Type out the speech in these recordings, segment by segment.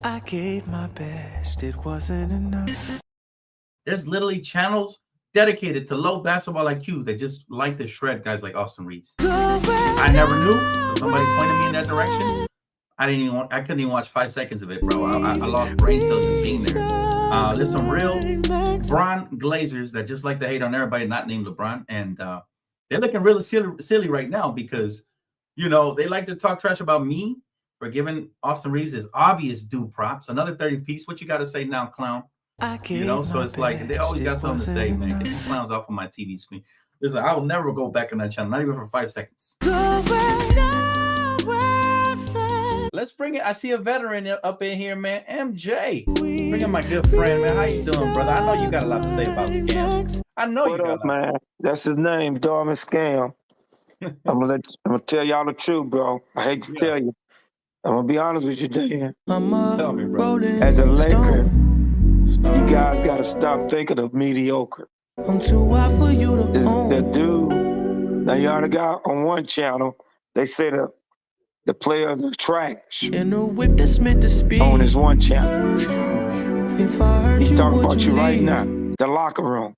I gave my best, it wasn't enough. There's literally channels dedicated to low basketball IQ that just like to shred guys like Austin Reaves. I never knew, so somebody pointed me in that direction. I couldn't even watch 5 seconds of it, bro. I lost brain cells just being there. There's some real Bron Glazers that just like to hate on everybody not named LeBron, and they're looking really silly right now because they like to talk trash about me for giving Austin Reaves his obvious due props. Another 30 piece. What you got to say now, clown? So it's like they always got something to say, man. Get these clowns off of my TV screen. Listen, I will never go back on that channel, not even for 5 seconds. Let's bring it. I see a veteran up in here, man. MJ. Bring in my good friend, man. How you doing, brother? I know you got a lot to say about scams. I know what you got up, man? That's his name, Dorman Scam. I'm gonna tell y'all the truth, bro. I hate to tell you. I'm gonna be honest with you, Dan. Tell me, bro. As a Laker, you guys gotta stop thinking of mediocre. I'm too hot for you to the dude, now y'all got on one channel, they say the players are trash. In a whip that's meant to speak. On his one channel. If I heard He's you, talking would about you right leave? now, the locker room.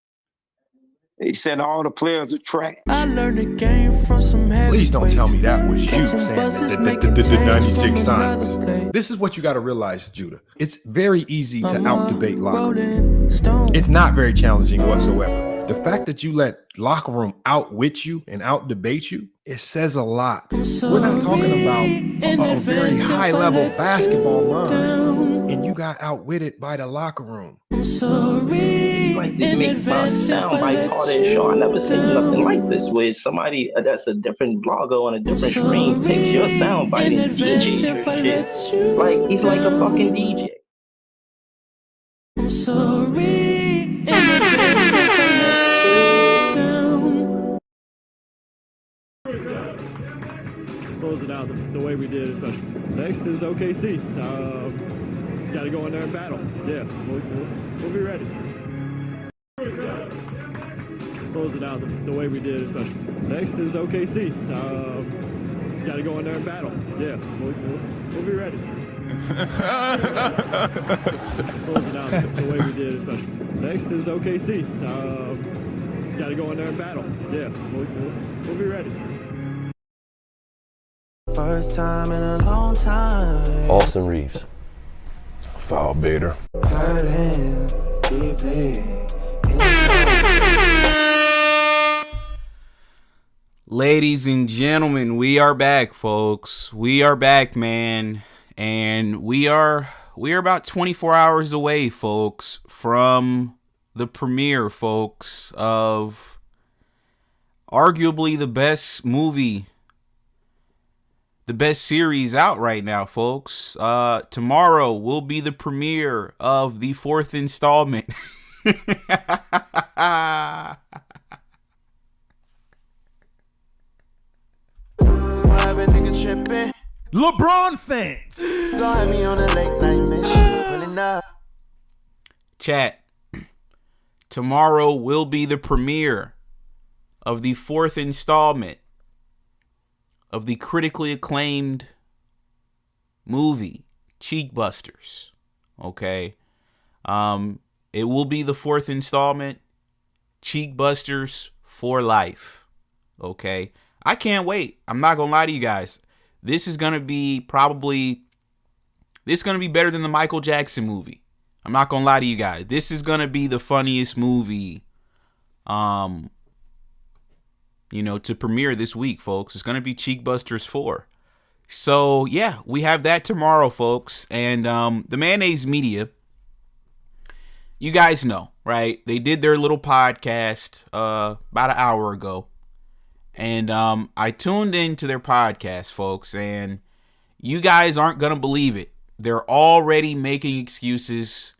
He said all the players are trash. I learned the game from some Please don't tell me that was you Catching saying buses, that making the change 96 from another signs. place. This is what you got to realize, Judah. It's very easy to out-debate locker room. Rolling stone. It's not very challenging whatsoever. The fact that you let locker room outwit you and out-debate you, it says a lot. We're not talking about a very high-level basketball run, and you got outwitted by the locker room. I'm sorry. Like this makes my soundbite part of the show. I never seen nothing like this where somebody that's a different blogger on a different screen takes your soundbite and DJs your shit. Like he's like a fucking DJ. I'm sorry. In advance if I let you down. Close it out the way we did, especially. Next is OKC. Got to go in there and battle. Yeah, we'll be ready. Close it out the way we did, especially. Next is OKC. Got to go in there and battle. Yeah, we'll be ready. Close it out the way we did, especially. Next is OKC. Got to go in there and battle. Yeah, we'll be ready. First time in a long time. Austin Reaves. Foul baiter. Hurting deeply. Ladies and gentlemen, we are back, folks. We are back, man. And we are about 24 hours away, folks, from the premiere, folks, of arguably the best movie, the best series out right now, folks. Tomorrow will be the premiere of the 4th installment. LeBron fans. Got me on a late night mission. Pulling up. Chat. Tomorrow will be the premiere of the 4th installment of the critically acclaimed movie Cheekbusters. Okay. It will be the 4th installment, Cheekbusters for life. Okay. I can't wait. I'm not gonna lie to you guys. This is gonna be better than the Michael Jackson movie. I'm not gonna lie to you guys. This is gonna be the funniest movie, to premiere this week, folks. It's gonna be Cheekbusters 4. So yeah, we have that tomorrow, folks. And the Mayonnaise Media, you guys know, right? They did their little podcast about an hour ago. And I tuned into their podcast, folks, and you guys aren't going to believe it. They're already making excuses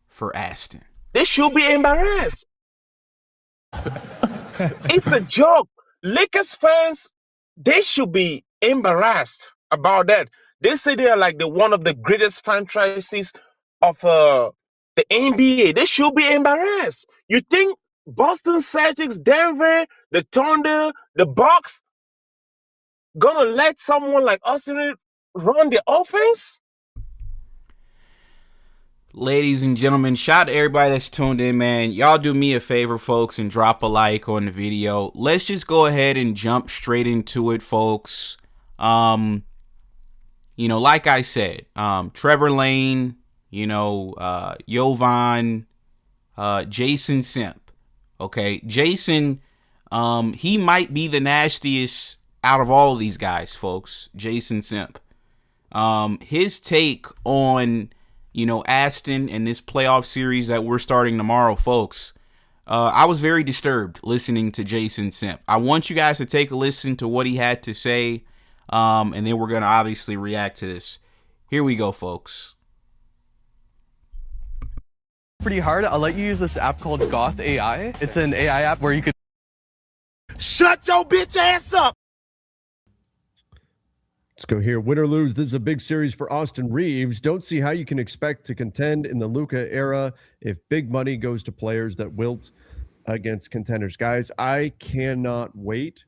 for Aston. They should be embarrassed. It's a joke. Lakers fans, they should be embarrassed about that. They say they are like one of the greatest franchises of the NBA. They should be embarrassed. You think Boston Celtics, Denver, the Thunder, the Bucks gonna let someone like Austin run the offense? Ladies and gentlemen, shout out to everybody that's tuned in, man. Y'all do me a favor, folks, and drop a like on the video. Let's just go ahead and jump straight into it, folks. Like I said, Trevor Lane, Jovan, Jason Simp. Okay, Jason, he might be the nastiest out of all of these guys, folks. Jason Simp. His take on Aston and this playoff series that we're starting tomorrow, folks. I was very disturbed listening to Jason Simp. I want you guys to take a listen to what he had to say, and then we're going to obviously react to this. Here we go, folks. Pretty hard. I'll let you use this app called Goth AI. It's an AI app where you could Shut your bitch ass up. Let's go here. Win or lose, this is a big series for Austin Reaves. Don't see how you can expect to contend in the Luka era if big money goes to players that wilt against contenders. Guys, I cannot wait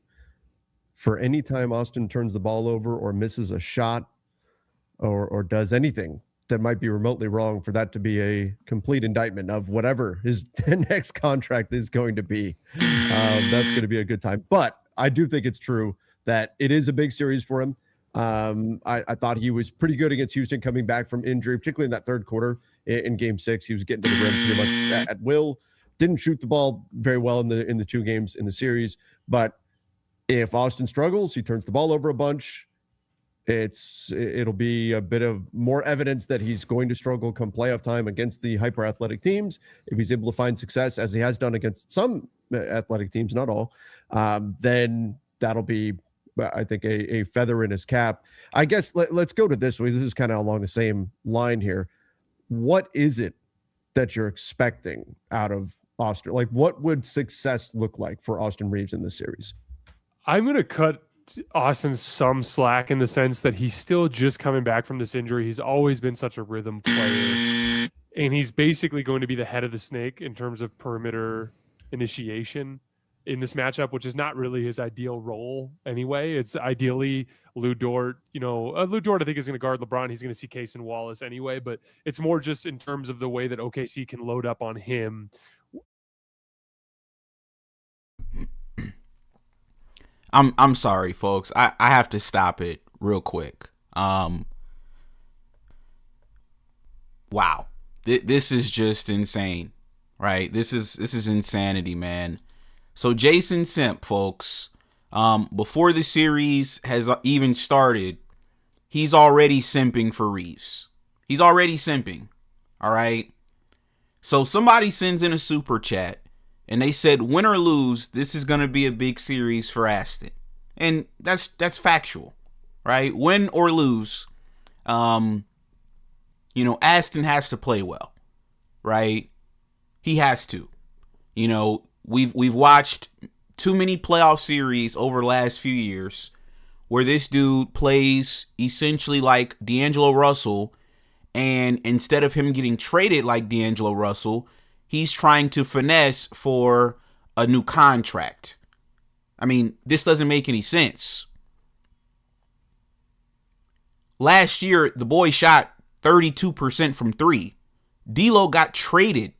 for any time Austin turns the ball over or misses a shot or does anything that might be remotely wrong for that to be a complete indictment of whatever his next contract is going to be. That's going to be a good time. But I do think it's true that it is a big series for him. I thought he was pretty good against Houston coming back from injury, particularly in that third quarter in game 6. He was getting to the rim pretty much at will. Didn't shoot the ball very well in the 2 games in the series. But if Austin struggles, he turns the ball over a bunch. It'll be a bit of more evidence that he's going to struggle come playoff time against the hyper athletic teams. If he's able to find success, as he has done against some athletic teams, not all, then that'll be, I think, a feather in his cap. I guess let's go to this way. This is kind of along the same line here. What is it that you're expecting out of Austin? Like, what would success look like for Austin Reaves in this series? I'm going to cut Austin some slack in the sense that he's still just coming back from this injury. He's always been such a rhythm player, and he's basically going to be the head of the snake in terms of perimeter initiation in this matchup, which is not really his ideal role anyway. It's ideally Lou Dort. Lou Dort, I think, is going to guard LeBron. He's going to see Case and Wallace anyway, but it's more just in terms of the way that OKC can load up on him. I'm sorry, folks. I have to stop it real quick. Wow. This is just insane, right? This is insanity, man. So Jason Simp, folks, before the series has even started, he's already simping for Reaves. He's already simping. All right. So somebody sends in a super chat and they said, win or lose, this is going to be a big series for Aston. And that's factual, right? Win or lose, Aston has to play well, right? He has to. We've watched too many playoff series over the last few years where this dude plays essentially like D'Angelo Russell, and instead of him getting traded like D'Angelo Russell, he's trying to finesse for a new contract. I mean, this doesn't make any sense. Last year, the boy shot 32% from 3. D'Lo got traded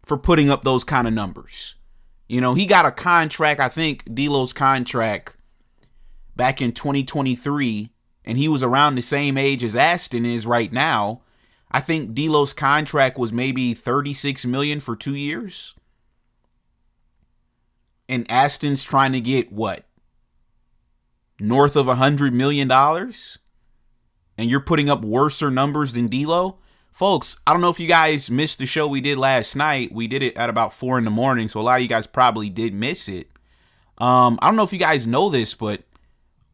for putting up those kind of numbers. He got a contract, I think D'Lo's contract back in 2023, and he was around the same age as Aston is right now. I think D'Lo's contract was maybe $36 million for 2 years. And Aston's trying to get what? North of $100 million? And you're putting up worser numbers than D'Lo? Folks, I don't know if you guys missed the show we did last night. We did it at about 4 a.m, so a lot of you guys probably did miss it. I don't know if you guys know this, but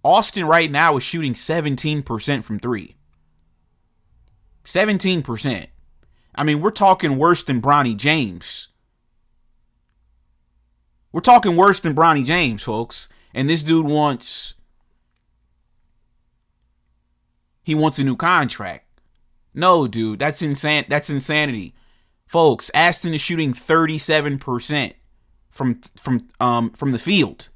Austin right now is shooting 17% from 3. 17%. I mean, we're talking worse than Bronny James. We're talking worse than Bronny James, folks. And this dude wants a new contract. No, dude, that's insane. That's insanity. Folks, Aston is shooting 37% from the field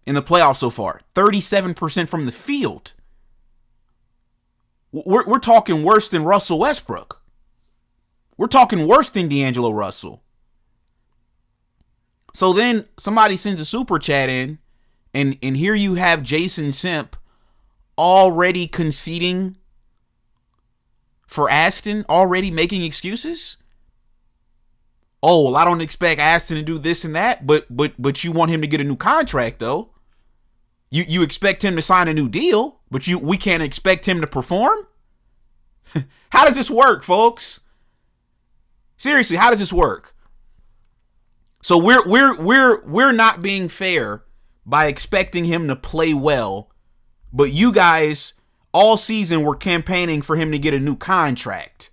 in the playoffs so far. 37% from the field. We're talking worse than Russell Westbrook. We're talking worse than D'Angelo Russell. So then somebody sends a super chat in, and here you have Jason Simp already conceding for Aston, already making excuses. Oh, well, I don't expect Aston to do this and that, but you want him to get a new contract though. You expect him to sign a new deal, but we can't expect him to perform? How does this work, folks? Seriously, how does this work? So we're not being fair by expecting him to play well, but you guys all season were campaigning for him to get a new contract.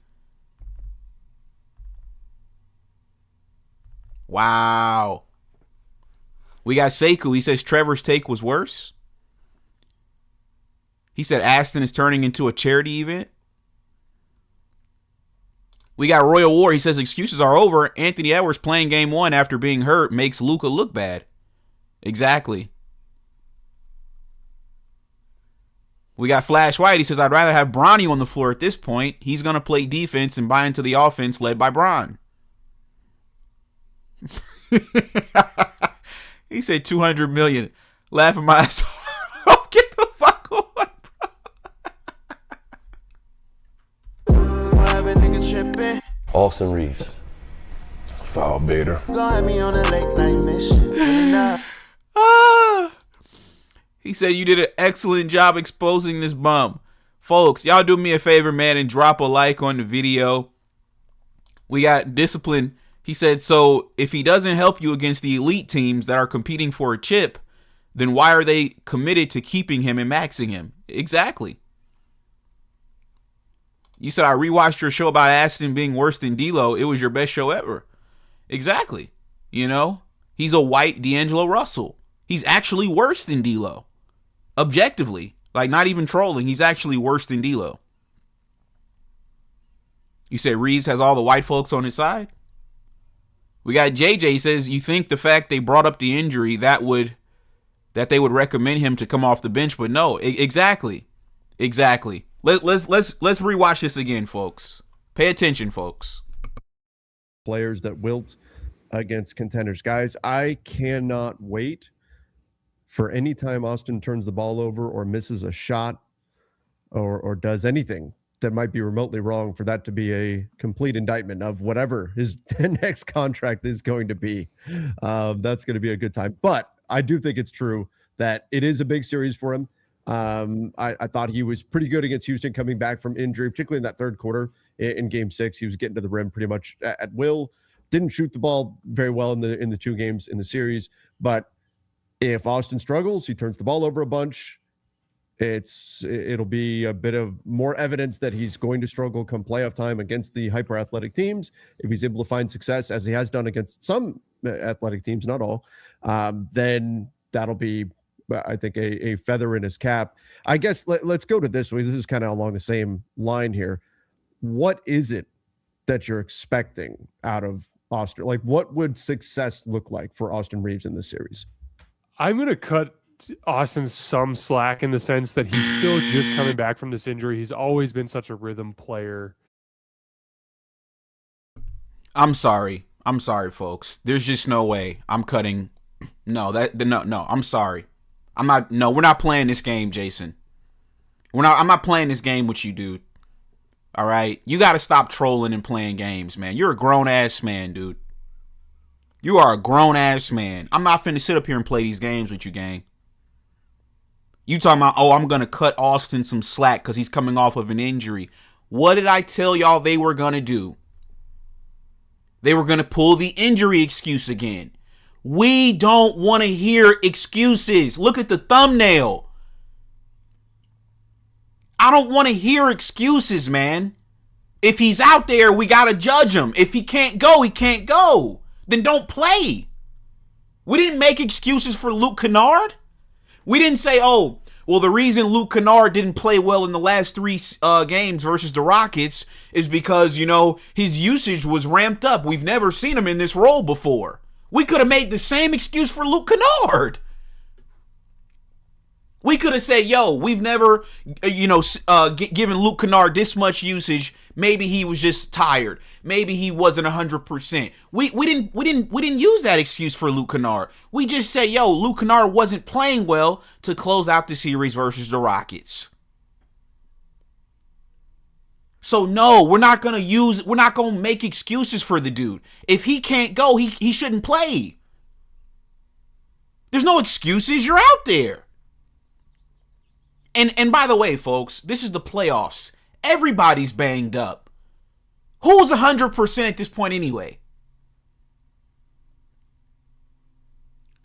Wow. We got Sekou. He says Trevor's take was worse. He said Aston is turning into a charity event. We got Royal War. He says excuses are over. Anthony Edwards playing game 1 after being hurt makes Luka look bad. Exactly. We got Flash White. He says, I'd rather have Bronny on the floor at this point. He's going to play defense and buy into the offense led by Bron. He said 200 million. Laughing my ass off. Get the fuck on, bro. Austin Reaves. Foul baiter. He said you did an excellent job exposing this bum. Folks, y'all do me a favor, man, and drop a like on the video. We got Discipline. He said, so if he doesn't help you against the elite teams that are competing for a chip, then why are they committed to keeping him and maxing him? Exactly. You said, I rewatched your show about Aston being worse than D'Lo. It was your best show ever. Exactly. You know, he's a white D'Angelo Russell. He's actually worse than D'Lo. Objectively. Like, not even trolling. He's actually worse than D'Lo. You said Reeves has all the white folks on his side? We got JJ. He says, you think the fact they brought up the injury that they would recommend him to come off the bench, but no. Exactly. Exactly. Let's rewatch this again, folks. Pay attention, folks. Players that wilt against contenders. Guys, I cannot wait for any time Austin turns the ball over or misses a shot or does anything that might be remotely wrong for that to be a complete indictment of whatever his next contract is going to be. That's going to be a good time. But I do think it's true that it is a big series for him. I thought he was pretty good against Houston coming back from injury, particularly in that third quarter in game 6. He was getting to the rim pretty much at will. Didn't shoot the ball very well in the 2 games in the series. But if Austin struggles, he turns the ball over a bunch. It'll be a bit of more evidence that he's going to struggle come playoff time against the hyper athletic teams. If he's able to find success, as he has done against some athletic teams, not all, then that'll be, I think, a feather in his cap. I guess let's go to this way. This is kind of along the same line here. What is it that you're expecting out of Austin? Like, what would success look like for Austin Reaves in this series? I'm going to cut Austin some slack in the sense that he's still just coming back from this injury. He's always been such a rhythm player. I'm sorry, folks. There's just no way I'm cutting. No, I'm sorry. We're not playing this game, Jason. I'm not playing this game with you, dude. All right? You got to stop trolling and playing games, man. You're a grown-ass man, dude. You are a grown-ass man. I'm not finna sit up here and play these games with you, gang. You talking about, oh, I'm going to cut Austin some slack because he's coming off of an injury. What did I tell y'all they were going to do? They were going to pull the injury excuse again. We don't want to hear excuses. Look at the thumbnail. I don't want to hear excuses, man. If he's out there, we got to judge him. If he can't go, he can't go. Then don't play. We didn't make excuses for Luke Kennard. We didn't say, oh, well, the reason Luke Kennard didn't play well in the last 3 games versus the Rockets is because, you know, his usage was ramped up. We've never seen him in this role before. We could have made the same excuse for Luke Kennard. We could have said, yo, we've never, given Luke Kennard this much usage. Maybe he was just tired. Maybe he wasn't 100%. We didn't use that excuse for Luke Kennard. We just said, yo, Luke Kennard wasn't playing well to close out the series versus the Rockets. So no, we're not gonna make excuses for the dude. If he can't go, he shouldn't play. There's no excuses. You're out there. And by the way, folks, this is the playoffs. Everybody's banged up. Who's 100% at this point anyway?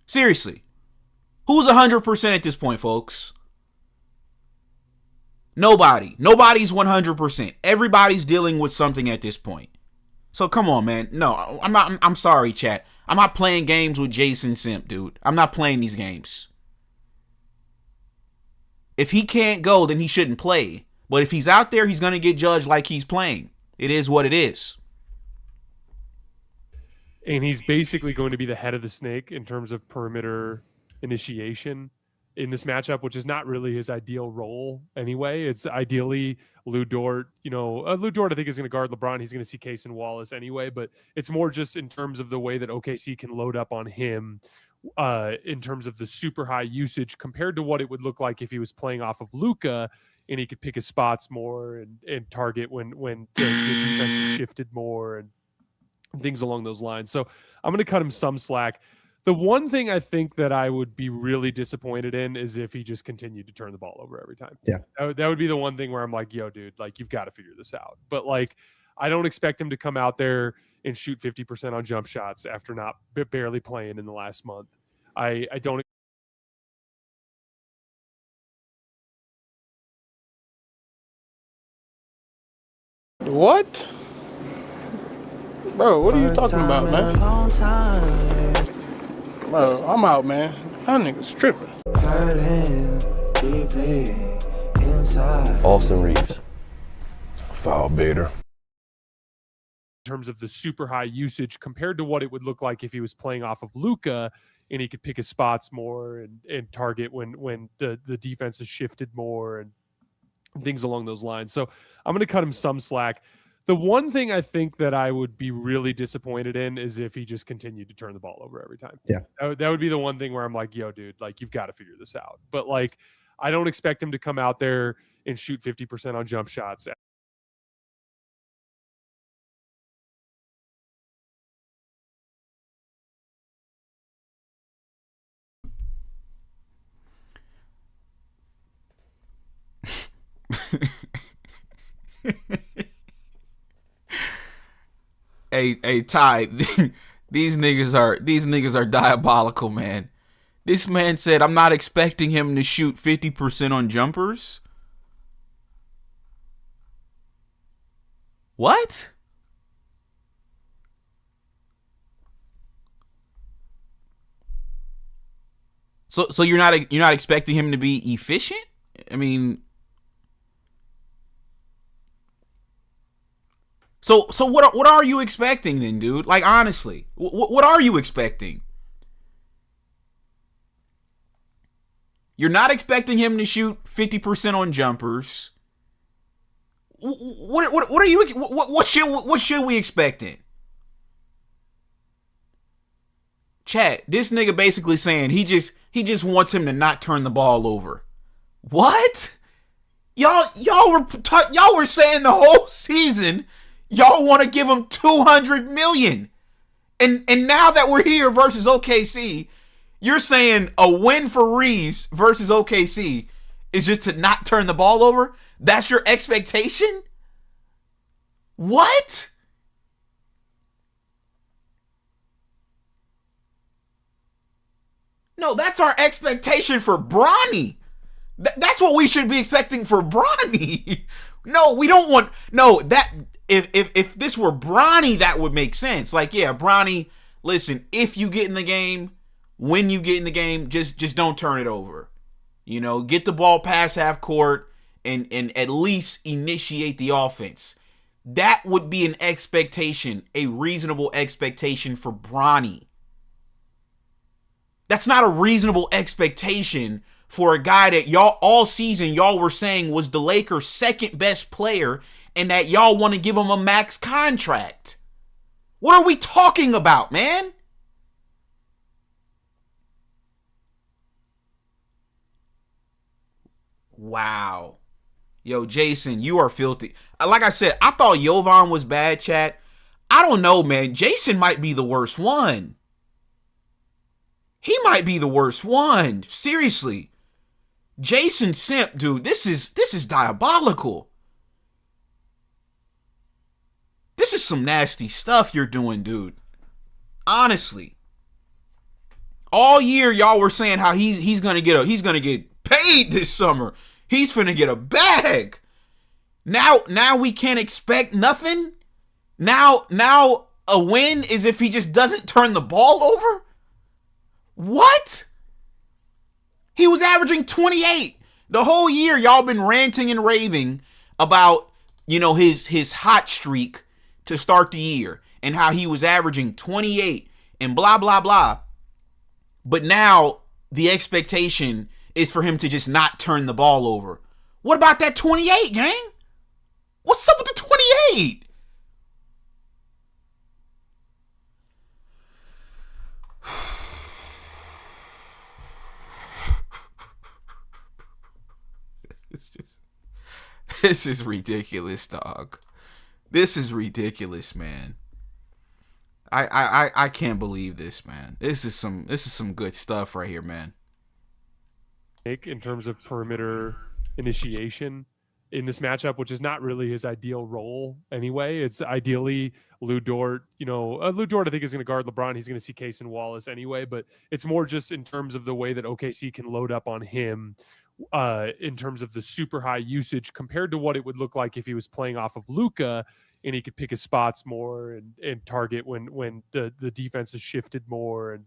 Seriously. Who's 100% at this point, folks? Nobody. Nobody's 100%. Everybody's dealing with something at this point. So come on, man. No, I'm not. I'm sorry, chat. I'm not playing games with Jason Simp, dude. I'm not playing these games. If he can't go, then he shouldn't play. But if he's out there, he's going to get judged like he's playing. It is what it is. And he's basically going to be the head of the snake in terms of perimeter initiation in this matchup, which is not really his ideal role anyway. It's ideally Lou Dort. Lou Dort, I think, is going to guard LeBron. He's going to see Case and Wallace anyway. But it's more just in terms of the way that OKC can load up on him in terms of the super high usage compared to what it would look like if he was playing off of Luka and he could pick his spots more and target when the defense is shifted more and things along those lines. So I'm going to cut him some slack. The one thing I think that I would be really disappointed in is if he just continued to turn the ball over every time. Yeah. That would be the one thing where I'm like, yo, dude, like, you've got to figure this out. But like, I don't expect him to come out there and shoot 50% on jump shots after not barely playing in the last month. I don't. What? Bro, what are you talking about, man? Bro, I'm out, man. That nigga's tripping. Austin Reaves. Foul baiter. In terms of the super high usage compared to what it would look like if he was playing off of Luka and he could pick his spots more and target when the defense is shifted more and things along those lines. So I'm going to cut him some slack. The one thing I think that I would be really disappointed in is if he just continued to turn the ball over every time. Yeah. That would be the one thing where I'm like, yo, dude, like, you've got to figure this out. But like, I don't expect him to come out there and shoot 50% on jump shots. Hey, Ty, these niggas are diabolical, man. This man said, I'm not expecting him to shoot 50% on jumpers. What? So you're not expecting him to be efficient? I mean, so what are you expecting then, dude? Like, honestly, what are you expecting? You're not expecting him to shoot 50% on jumpers. What are you? What should we expecting? Chat, this nigga basically saying he just wants him to not turn the ball over. What? Y'all were saying the whole season y'all want to give him $200 million. And now that we're here versus OKC, you're saying a win for Reaves versus OKC is just to not turn the ball over? That's your expectation? What? No, that's our expectation for Bronny. That's what we should be expecting for Bronny. No, we don't want. No, that if this were Bronny, that would make sense. Like, yeah, Bronny, listen, if you get in the game, when you get in the game, just don't turn it over. You know, get the ball past half court and at least initiate the offense. That would be an expectation, a reasonable expectation for Bronny. That's not a reasonable expectation for a guy that y'all all season y'all were saying was the Lakers' second best player and that y'all want to give him a max contract? What are we talking about, man? Wow. Yo, Jason, you are filthy. Like I said, I thought Jovan was bad, chat. I don't know, man. Jason might be the worst one. He might be the worst one. Seriously. Jason Simp, dude, this is diabolical. This is some nasty stuff you're doing, dude. Honestly. All year y'all were saying how he's gonna get paid this summer. He's finna get a bag. Now we can't expect nothing. Now a win is if he just doesn't turn the ball over. What? He was averaging 28 the whole year. Y'all been ranting and raving about his hot streak to start the year and how he was averaging 28 and blah blah blah. But now the expectation is for him to just not turn the ball over. What about that 28, gang? What's up with the 28? This is ridiculous, dog. This is ridiculous, man. I can't believe this, man. This is some good stuff right here, man. In terms of perimeter initiation in this matchup, which is not really his ideal role anyway. It's ideally Lou Dort. Lou Dort I think is going to guard LeBron. He's going to see Case and Wallace anyway, but it's more just in terms of the way that OKC can load up on him in terms of the super high usage compared to what it would look like if he was playing off of Luka and he could pick his spots more and target when the defense is shifted more and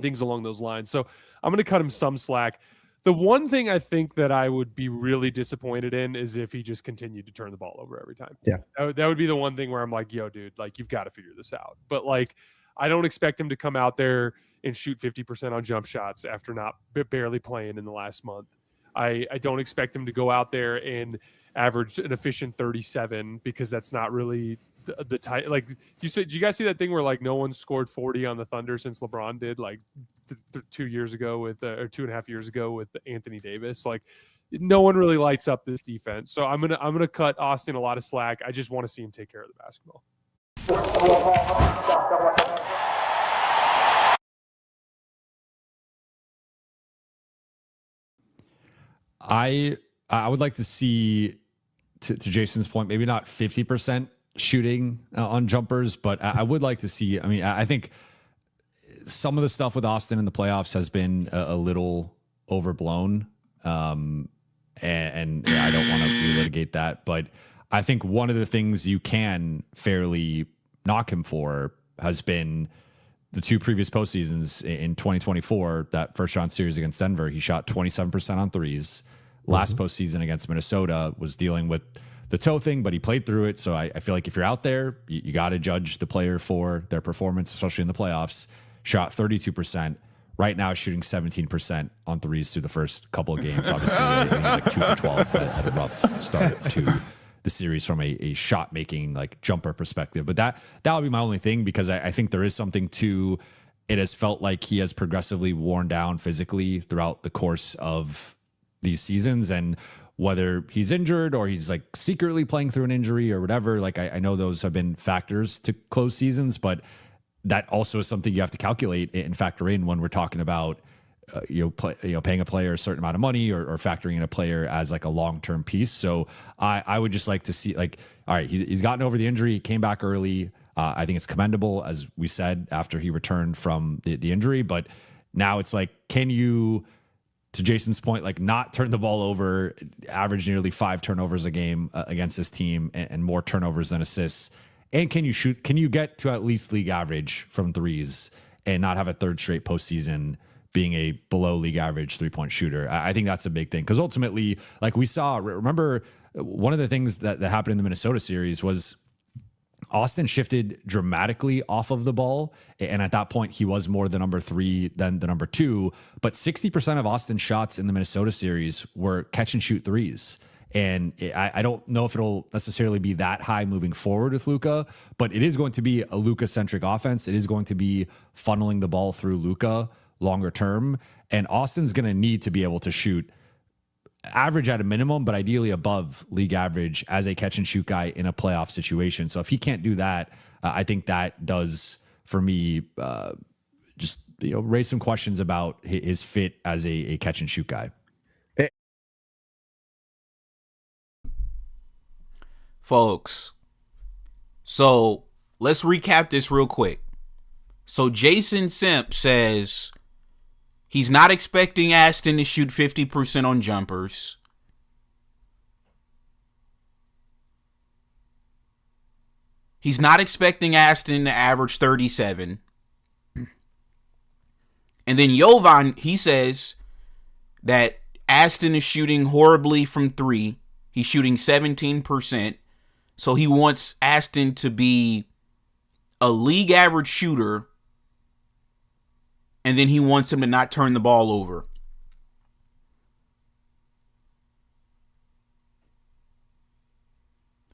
things along those lines. So I'm going to cut him some slack. The one thing I think that I would be really disappointed in is if he just continued to turn the ball over every time. Yeah. That would be the one thing where I'm like, yo, dude, like you've got to figure this out. But like, I don't expect him to come out there and shoot 50% on jump shots after not barely playing in the last month. I don't expect him to go out there and average an efficient 37 because that's not really the type. Like you said, did you guys see that thing where like no one scored 40 on the Thunder since LeBron did like 2 years ago with or 2.5 years ago with Anthony Davis? Like no one really lights up this defense. So I'm gonna cut Austin a lot of slack. I just want to see him take care of the basketball. I would like to see, to Jason's point, maybe not 50% shooting on jumpers, but I would like to see. I mean, I think some of the stuff with Austin in the playoffs has been a little overblown, and I don't want to relitigate that. But I think one of the things you can fairly knock him for has been the two previous postseasons in 2024, that first round series against Denver. He shot 27% on threes. Last postseason against Minnesota was dealing with the toe thing, but he played through it. So I feel like if you're out there, you got to judge the player for their performance, especially in the playoffs. Shot 32%. Right now, shooting 17% on threes through the first couple of games. Obviously, he's like 2 for 12. Had a rough start to the series from a shot making like jumper perspective. But that would be my only thing, because I think there is something to it. Has felt like he has progressively worn down physically throughout the course of these seasons, and whether he's injured or he's like secretly playing through an injury or whatever, like I know those have been factors to close seasons, but that also is something you have to calculate and factor in when we're talking about paying a player a certain amount of money or factoring in a player as like a long-term piece. So I would just like to see, like, all right, he's gotten over the injury, he came back early. I think it's commendable, as we said, after he returned from the injury, but now it's like, can you, to Jason's point, like not turn the ball over, average nearly 5 turnovers a game against this team and more turnovers than assists? And can you get to at least league average from threes and not have a third straight postseason being a below league average 3-point shooter? I think that's a big thing, because ultimately, like we saw, remember one of the things that happened in the Minnesota series was Austin shifted dramatically off of the ball. And at that point, he was more the number 3 than the number 2. But 60% of Austin's shots in the Minnesota series were catch and shoot threes. And I don't know if it'll necessarily be that high moving forward with Luka, but it is going to be a Luka-centric offense. It is going to be funneling the ball through Luka longer term. And Austin's going to need to be able to shoot average at a minimum, but ideally above league average as a catch and shoot guy in a playoff situation. So if he can't do that, I think that does, for me, just raise some questions about his fit as a catch and shoot guy. Folks, so let's recap this real quick. So Jason Simp says he's not expecting Aston to shoot 50% on jumpers. He's not expecting Aston to average 37. And then Jovan, he says that Aston is shooting horribly from 3. He's shooting 17%. So he wants Aston to be a league average shooter, and then he wants him to not turn the ball over.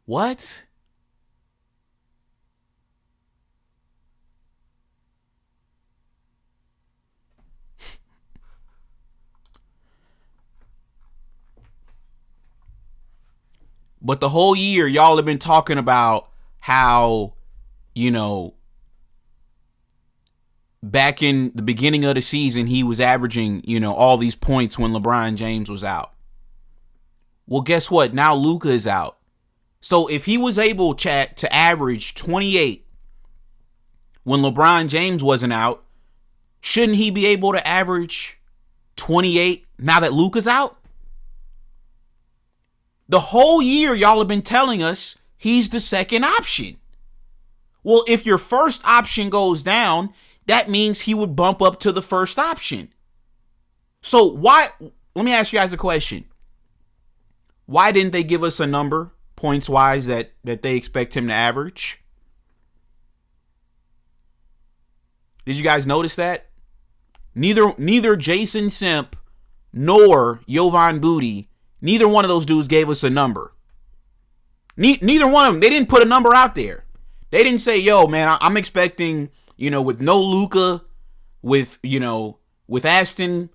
What? But the whole year, y'all have been talking about how, back in the beginning of the season, he was averaging, all these points when LeBron James was out. Well, guess what? Now Luka is out. So if he was able, chat, to average 28 when LeBron James wasn't out, shouldn't he be able to average 28 now that Luka's out? The whole year, y'all have been telling us he's the second option. Well, if your first option goes down, that means he would bump up to the first option. So why, let me ask you guys a question. Why didn't they give us a number, points-wise, that they expect him to average? Did you guys notice that? Neither Jason Simp nor Jovan Booty, neither one of those dudes gave us a number. Neither one of them. They didn't put a number out there. They didn't say, yo, man, I'm expecting, with no Luka, with Aston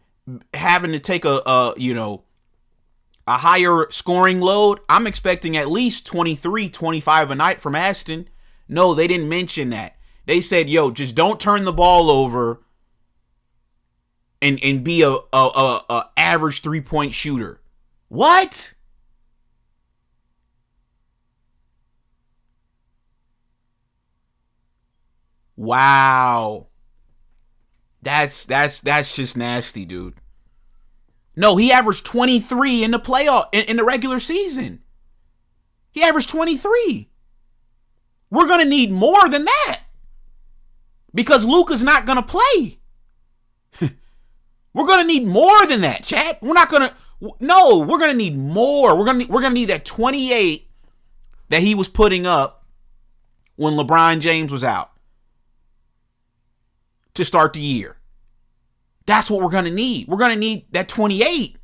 having to take a higher scoring load, I'm expecting at least 23, 25 a night from Aston. No, they didn't mention that. They said, yo, just don't turn the ball over and be a average 3-point shooter. What? Wow. That's just nasty, dude. No, he averaged 23 in the playoff in the regular season. He averaged 23. We're going to need more than that. Because Luka's not going to play. We're going to need more than that, chat. We're going to need more. We're going to need that 28 that he was putting up when LeBron James was out to start the year. That's what we're going to need. We're going to need that 28.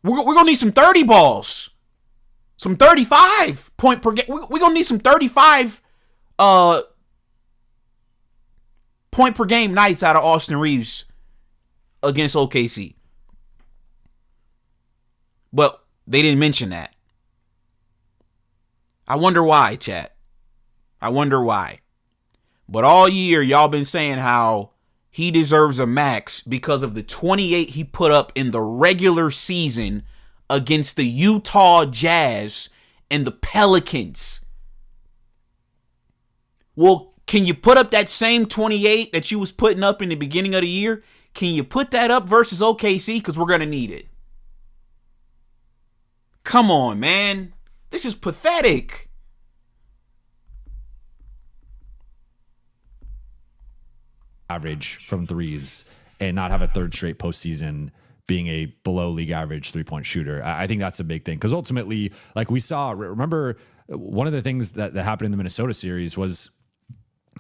We're going to need some 30 balls. Some 35 point per game. We're going to need some 35 point per game nights out of Austin Reaves against OKC. But they didn't mention that. I wonder why, chat. I wonder why. But all year, y'all been saying how he deserves a max because of the 28 he put up in the regular season against the Utah Jazz and the Pelicans. Well, can you put up that same 28 that you was putting up in the beginning of the year? Can you put that up versus OKC? Because we're going to need it. Come on, man. This is pathetic. Average from threes and not have a third straight postseason being a below league average 3-point shooter. I think that's a big thing because ultimately, like we saw, remember one of the things that happened in the Minnesota series was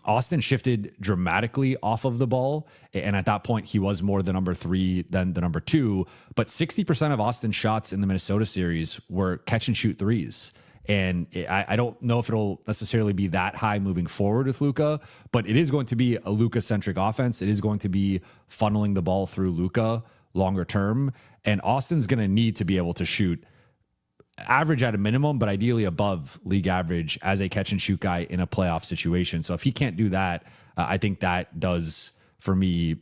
Austin shifted dramatically off of the ball. And at that point, he was more the number 3 than the number 2. But 60% of Austin's shots in the Minnesota series were catch and shoot threes. And I don't know if it'll necessarily be that high moving forward with Luka, but it is going to be a Luka-centric offense. It is going to be funneling the ball through Luka longer term. And Austin's going to need to be able to shoot average at a minimum, but ideally above league average as a catch and shoot guy in a playoff situation. So if he can't do that, I think that does, for me,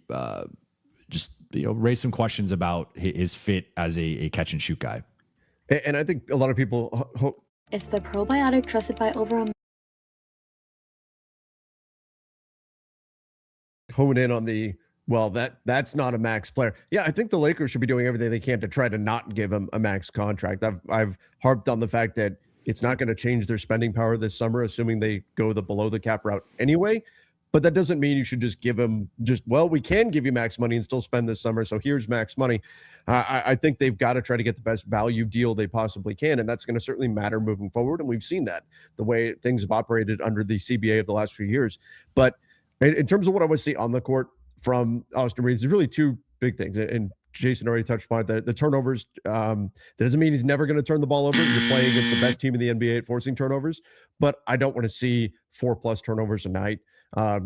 just raise some questions about his fit as a catch and shoot guy. And I think a lot of people Is the probiotic trusted by over hone in on the, well, that's not a max player. Yeah, I think the Lakers should be doing everything they can to try to not give him a max contract. I've harped on the fact that it's not going to change their spending power this summer, assuming they go the below the cap route anyway. But that doesn't mean you should just give him we can give you max money and still spend this summer. So here's max money. I think they've got to try to get the best value deal they possibly can. And that's going to certainly matter moving forward. And we've seen that the way things have operated under the CBA of the last few years. But in terms of what I want to see on the court from Austin Reaves, there's really two big things. And Jason already touched upon it. The turnovers. That doesn't mean he's never going to turn the ball over. You're playing against the best team in the NBA at forcing turnovers. But I don't want to see 4+ turnovers a night.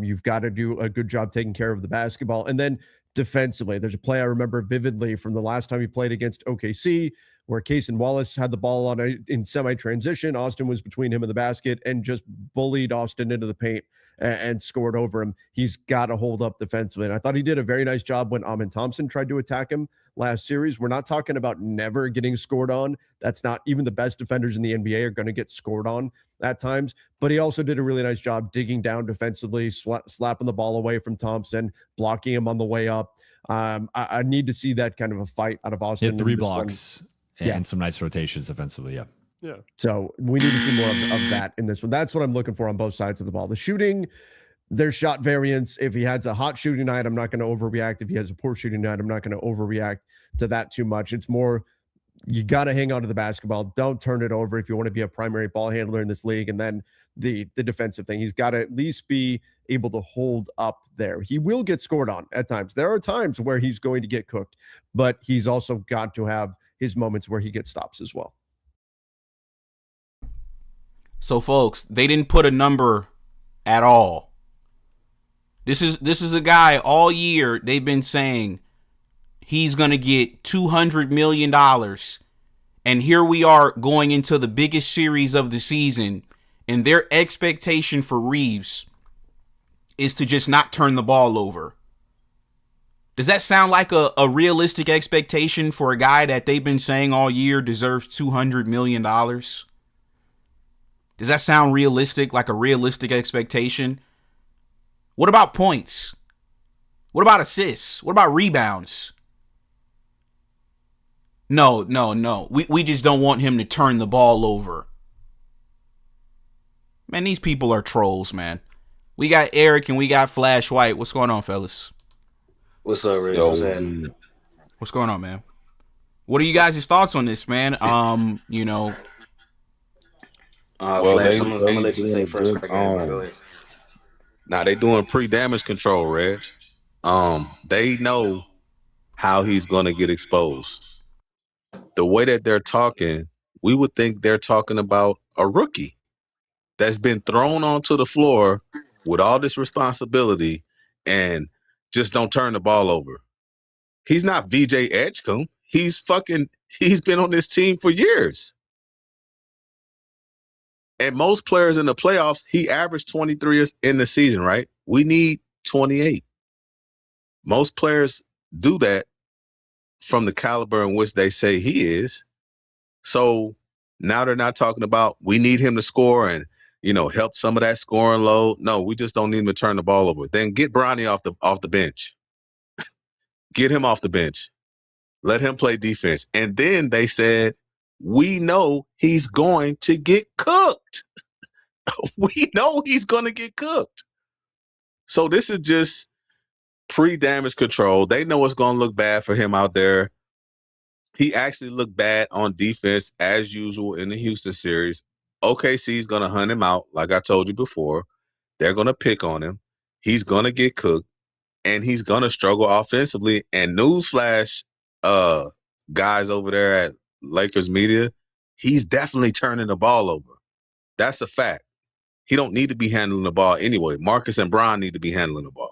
You've got to do a good job taking care of the basketball. And then defensively, there's a play I remember vividly from the last time he played against OKC, where Cason Wallace had the ball in semi-transition. Austin was between him and the basket and just bullied Austin into the paint and scored over him. He's got to hold up defensively. And I thought he did a very nice job when Amin Thompson tried to attack him last series. We're not talking about never getting scored on. That's not, even the best defenders in the NBA are going to get scored on at times. But he also did a really nice job digging down defensively, slapping the ball away from Thompson, blocking him on the way up. I need to see that kind of a fight out of Austin. Hit 3 blocks and some nice rotations defensively. Yeah. Yeah. So we need to see more of that in this one. That's what I'm looking for on both sides of the ball. The shooting, there's shot variance. If he has a hot shooting night, I'm not going to overreact. If he has a poor shooting night, I'm not going to overreact to that too much. It's more, you got to hang on to the basketball. Don't turn it over if you want to be a primary ball handler in this league. And then the defensive thing, he's got to at least be able to hold up there. He will get scored on at times. There are times where he's going to get cooked, but he's also got to have his moments where he gets stops as well. So, folks, they didn't put a number at all. This is a guy all year they've been saying he's going to get $200 million. And here we are going into the biggest series of the season. And their expectation for Reaves is to just not turn the ball over. Does that sound like a realistic expectation for a guy that they've been saying all year deserves $200 million? Does that sound realistic, like a realistic expectation? What about points? What about assists? What about rebounds? No. We just don't want him to turn the ball over. Man, these people are trolls, man. We got Eric and we got Flash White. What's going on, fellas? What's up, Rick? What's happening? What's going on, man? What are you guys' thoughts on this, man? Well, Flash, I'm gonna let you take first. Go ahead. Now they doing pre-damage control, Reg. They know how he's gonna get exposed. The way that they're talking, we would think they're talking about a rookie that's been thrown onto the floor with all this responsibility and just don't turn the ball over. He's not VJ Edgecombe. He's been on this team for years. And most players in the playoffs, he averaged 23 in the season, right? We need 28. Most players do that from the caliber in which they say he is. So now they're not talking about we need him to score and, help some of that scoring load. No, we just don't need him to turn the ball over. Then get Bronny off the bench. Get him off the bench. Let him play defense. And then they said, we know he's going to get cooked. We know he's going to get cooked. So this is just pre-damage control. They know it's going to look bad for him out there. He actually looked bad on defense as usual in the Houston series. OKC is going to hunt him out, like I told you before. They're going to pick on him. He's going to get cooked, and he's going to struggle offensively. And newsflash, guys over there at Lakers media, he's definitely turning the ball over. That's a fact. He don't need to be handling the ball anyway. Marcus and Bron need to be handling the ball.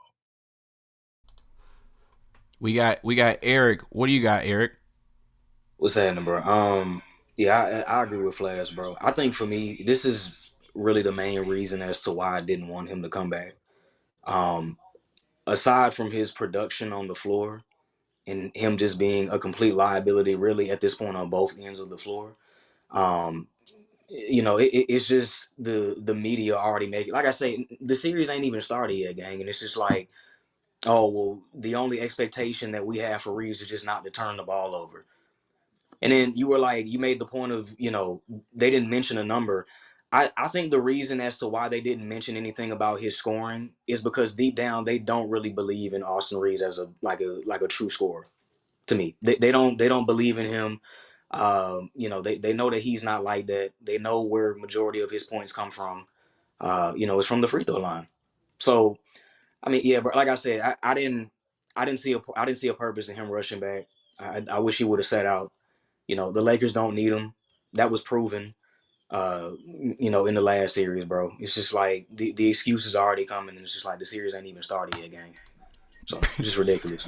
We got Eric. What do you got, Eric? What's happening, bro? Yeah, I agree with Flash, bro. I think for me, this is really the main reason as to why I didn't want him to come back. Aside from his production on the floor and him just being a complete liability, really at this point on both ends of the floor. It's just the media already make it. Like I say, the series ain't even started yet, gang, and it's just like, oh well, the only expectation that we have for Reaves is just not to turn the ball over. And then you made the point of, they didn't mention a number. I think the reason as to why they didn't mention anything about his scoring is because deep down they don't really believe in Austin Reaves as a true scorer. To me, they don't believe in him. They know that he's not like that. They know where majority of his points come from. It's from the free throw line. So I mean, yeah, but like I said, I didn't see a purpose in him rushing back. I wish he would have sat out. The Lakers don't need him. That was proven, in the last series, bro. It's just like the excuses are already coming, and it's just like the series ain't even started yet, gang. So it's just ridiculous.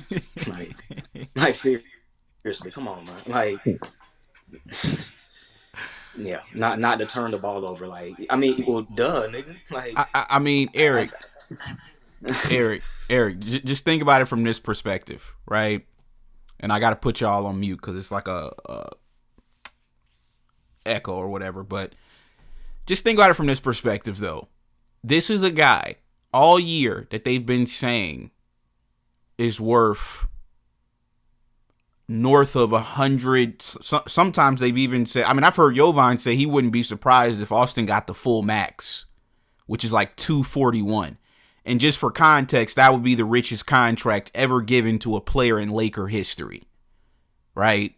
like seriously, come on, man. Like, yeah, not to turn the ball over. Like, I mean, well, duh, nigga. Like, I mean, Eric, just think about it from this perspective, right? And I got to put y'all on mute because it's like a echo or whatever. But just think about it from this perspective, though. This is a guy all year that they've been saying is worth north of 100. Sometimes they've even said, I mean, I've heard Jovan say he wouldn't be surprised if Austin got the full max, which is like 241. And just for context, that would be the richest contract ever given to a player in Laker history, right?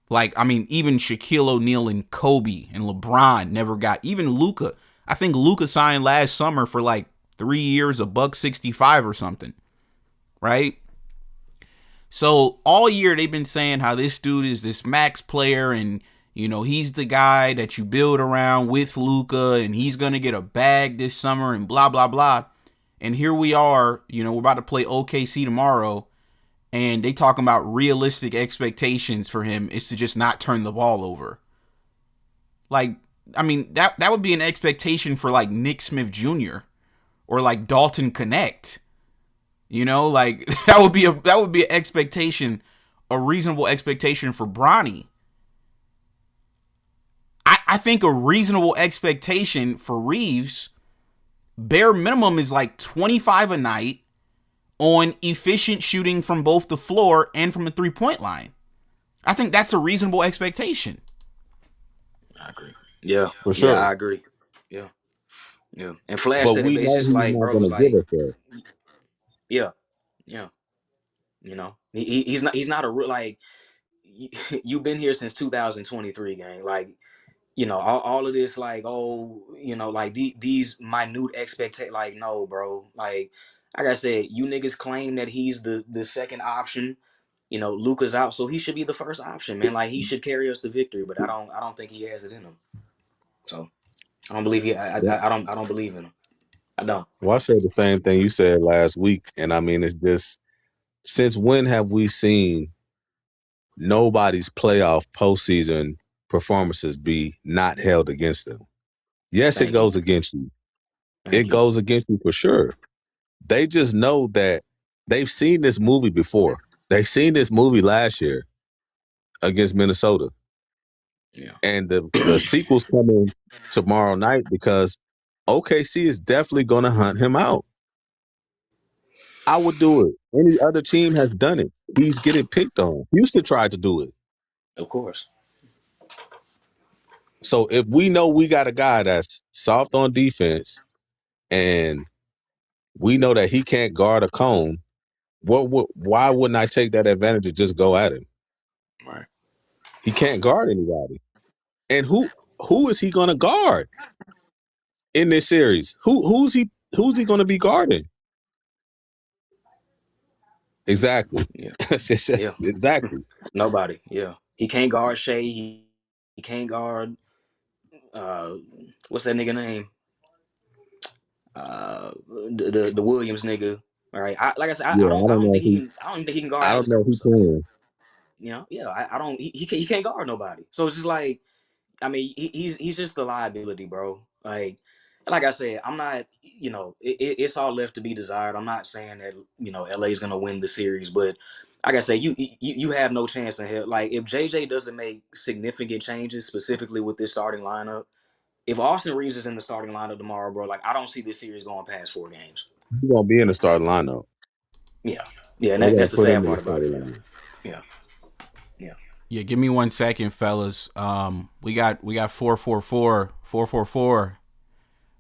Like, I mean, even Shaquille O'Neal and Kobe and LeBron never got, even Luka. I think Luka signed last summer for like 3 years, $165 or something, right? So all year they've been saying how this dude is this max player and, he's the guy that you build around with Luka and he's going to get a bag this summer and blah, blah, blah. And here we are, we're about to play OKC tomorrow and they talking about realistic expectations for him is to just not turn the ball over. Like, I mean, that would be an expectation for like Nick Smith Jr. or like Dalton Connect. Like that would be an expectation, a reasonable expectation for Bronny. I think a reasonable expectation for Reaves, bare minimum, is like 25 a night on efficient shooting from both the floor and from the 3-point line. I think that's a reasonable expectation. I agree. Yeah, for sure. Yeah, I agree. Yeah, yeah. And Flash But said it. we It's know just he's like, not bro, going it's to give like, us that. yeah, yeah. He's not a real like. You've been here since 2023, gang. Like, all of this, like, oh, like these minute expectations. Like, no, bro. Like I said, you niggas claim that he's the second option. Luka's out, so he should be the first option, man. Like, he should carry us to victory. But I don't think he has it in him. So I don't believe I don't believe in him. I don't. Well, I said the same thing you said last week, and I mean, it's just, since when have we seen nobody's playoff postseason performances be not held against them? Yes, it Thank you. goes against you. Thank It you. goes against you for sure. They just know that they've seen this movie before. They've seen this movie last year against Minnesota. Yeah. And the sequel's coming tomorrow night because OKC is definitely going to hunt him out. I would do it. Any other team has done it. He's getting picked on. Houston tried to do it. Of course. So if we know we got a guy that's soft on defense and we know that he can't guard a cone, why wouldn't I take that advantage and just go at him? Right. He can't guard anybody. And who is he going to guard in this series? Who's he going to be guarding? Exactly. Yeah. Yeah. Exactly. Nobody. Yeah. He can't guard Shea. He can't guard what's that nigga name? The Williams nigga. All right. Like I said, Yeah, I I don't don't know think if he I don't even think he can guard I Alex don't know if he Caruso. can. You know, yeah, I don't. He can't guard nobody. So it's just like, I mean, he's just a liability, bro. Like I said, I'm not. You know, it's all left to be desired. I'm not saying that LA is gonna win the series, but like I said, you have no chance in hell. Like if JJ doesn't make significant changes, specifically with this starting lineup, if Austin Reeves is in the starting lineup tomorrow, bro, like I don't see this series going past 4 games. He's going to be in the starting lineup. Yeah, yeah, and They're going that's to the put him sad in the part about it. starting lineup. Yeah, yeah. Yeah, give me 1 second, fellas. We got 444.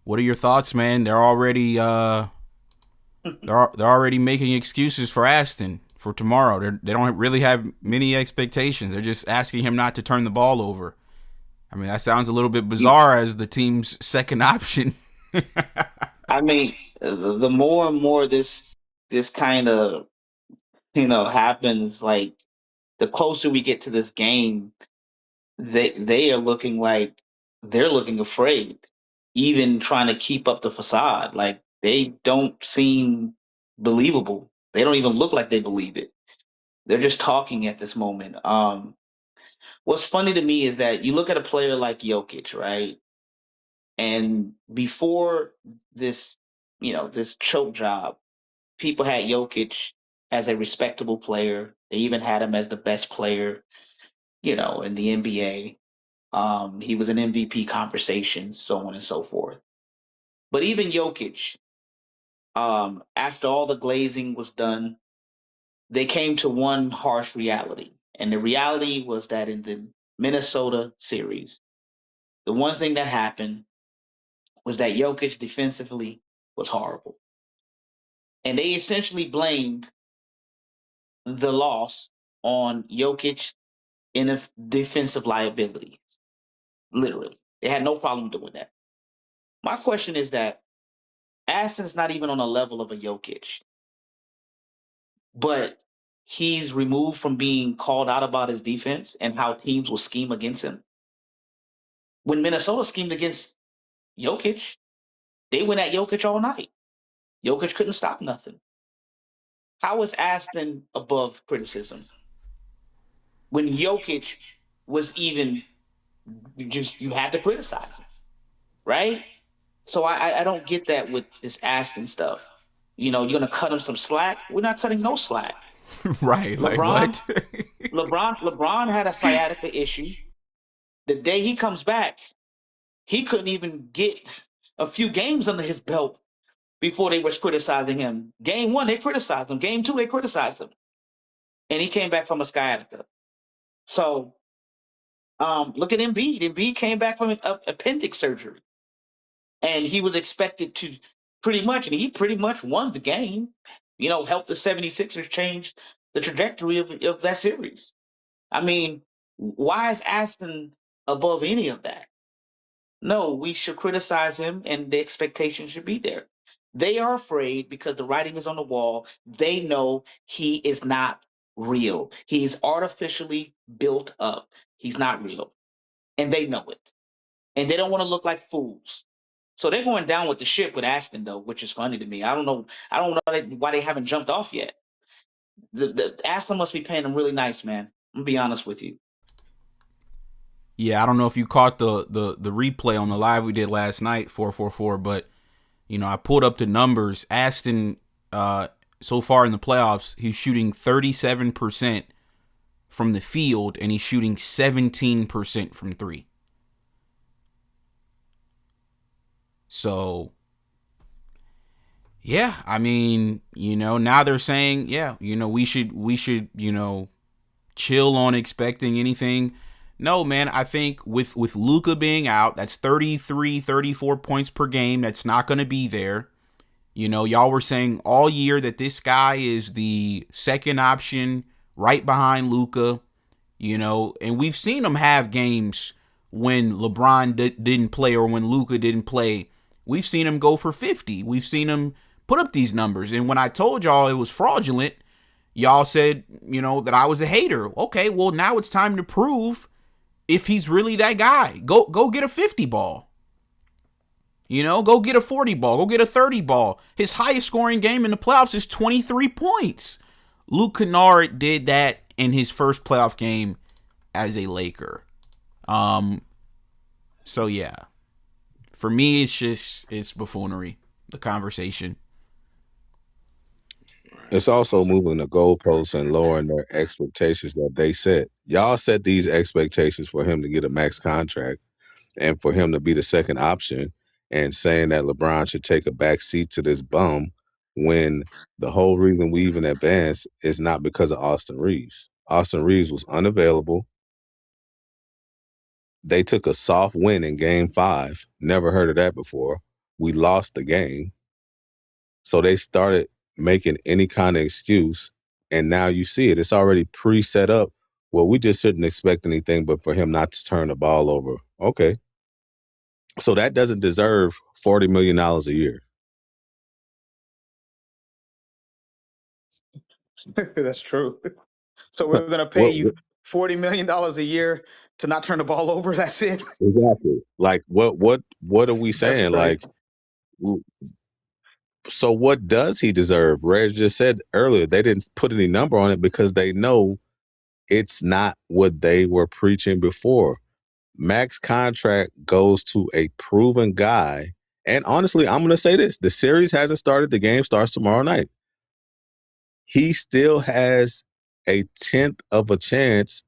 What are your thoughts, man? They're already they're already making excuses for Aston for tomorrow. They don't really have many expectations. They're just asking him not to turn the ball over. I mean, that sounds a little bit bizarre as the team's second option. I mean, the more and more this kind of happens, like the closer we get to this game, they are looking like they're looking afraid, even trying to keep up the facade. Like they don't seem believable. They don't even look like they believe it. They're just talking at this moment. What's funny to me is that you look at a player like Jokic, right? And before this, this choke job, people had Jokic as a respectable player. They even had him as the best player, in the NBA. He was an MVP conversation, so on and so forth. But even Jokic, after all the glazing was done, they came to one harsh reality. And the reality was that in the Minnesota series, the one thing that happened was that Jokic defensively was horrible. And they essentially blamed the loss on Jokic in a defensive liability. Literally. They had no problem doing that. My question is that Aston's not even on a level of a Jokic, but he's removed from being called out about his defense and how teams will scheme against him. When Minnesota schemed against Jokic, they went at Jokic all night. Jokic couldn't stop nothing. How is Aston above criticism when Jokic was even you had to criticize him, right? So I don't get that with this Aston stuff. You're gonna cut him some slack. We're not cutting no slack. Right? Like what? LeBron had a sciatica issue. The day he comes back, he couldn't even get a few games under his belt before they was criticizing him. Game 1, they criticized him. Game 2, they criticized him. And he came back from a sciatica. So look at Embiid. Embiid came back from appendix surgery. And he was expected to and he pretty much won the game, helped the 76ers change the trajectory of that series. I mean, why is Aston above any of that? No, we should criticize him and the expectation should be there. They are afraid because the writing is on the wall. They know he is not real. He's artificially built up. He's not real. And they know it. And they don't want to look like fools. So they're going down with the ship with Aston, though, which is funny to me. I don't know why they haven't jumped off yet. The Aston must be paying them really nice, man. I'm gonna be honest with you. Yeah, I don't know if you caught the replay on the live we did last night, 444, but I pulled up the numbers. Aston, so far in the playoffs, he's shooting 37% from the field, and he's shooting 17% from three. So, yeah, I mean, now they're saying, yeah, we should, chill on expecting anything. No, man, I think with Luka being out, that's 33, 34 points per game. That's not going to be there. Y'all were saying all year that this guy is the second option right behind Luka. you know, and we've seen him have games when LeBron didn't play or when Luka didn't play. We've seen him go for 50. We've seen him put up these numbers. And when I told y'all it was fraudulent, y'all said, you know, that I was a hater. Okay, well, now it's time to prove if he's really that guy. Go get a 50 ball. You know, go get a 40 ball. Go get a 30 ball. His highest scoring game in the playoffs is 23 points. Luke Kennard did that in his first playoff game as a Laker. So yeah. For me, it's buffoonery, the conversation. It's also moving the goalposts and lowering their expectations that they set. Y'all set these expectations for him to get a max contract and for him to be the second option, and saying that LeBron should take a back seat to this bum when the whole reason we even advanced is not because of Austin Reaves. Austin Reaves was unavailable. They took a soft win in game 5. Never heard of that before. We lost the game. So they started making any kind of excuse, and now you see it. It's already pre-set up. Well, we just shouldn't expect anything but for him not to turn the ball over. Okay. So that doesn't deserve $40 million a year. That's true. So we're gonna pay What, you $40 million a year to not turn the ball over. That's it. exactly. Like what are we That's saying? crazy. Like, so what does he deserve? Reg just said earlier they didn't put any number on it because they know it's not what they were preaching before. Max contract goes to a proven guy. And honestly, I'm going to say this. The series hasn't started. The game starts tomorrow night. He still has a 10th of a chance